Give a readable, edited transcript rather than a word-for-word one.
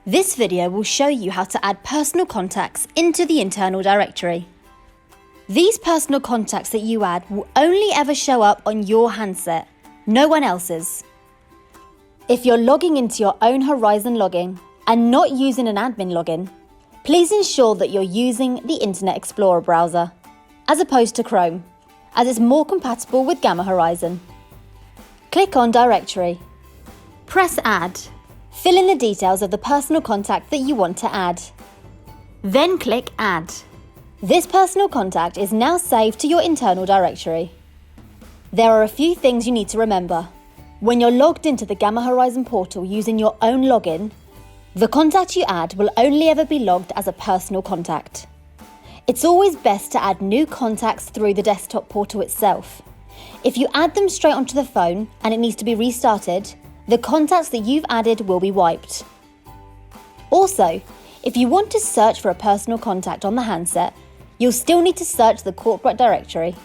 This video will show you how to add personal contacts into the internal directory. These personal contacts that you add will only ever show up on your handset, no one else's. If you're logging into your own Horizon login and not using an admin login, please ensure that you're using the Internet Explorer browser, as opposed to Chrome, as it's more compatible with Gamma Horizon. Click on Directory. Press Add. Fill in the details of the personal contact that you want to add. Then click Add. This personal contact is now saved to your internal directory. There are a few things you need to remember. When you're logged into the Gamma Horizon portal using your own login, the contact you add will only ever be logged as a personal contact. It's always best to add new contacts through the desktop portal itself. If you add them straight onto the phone and it needs to be restarted, the contacts that you've added will be wiped. Also, if you want to search for a personal contact on the handset, you'll still need to search the corporate directory.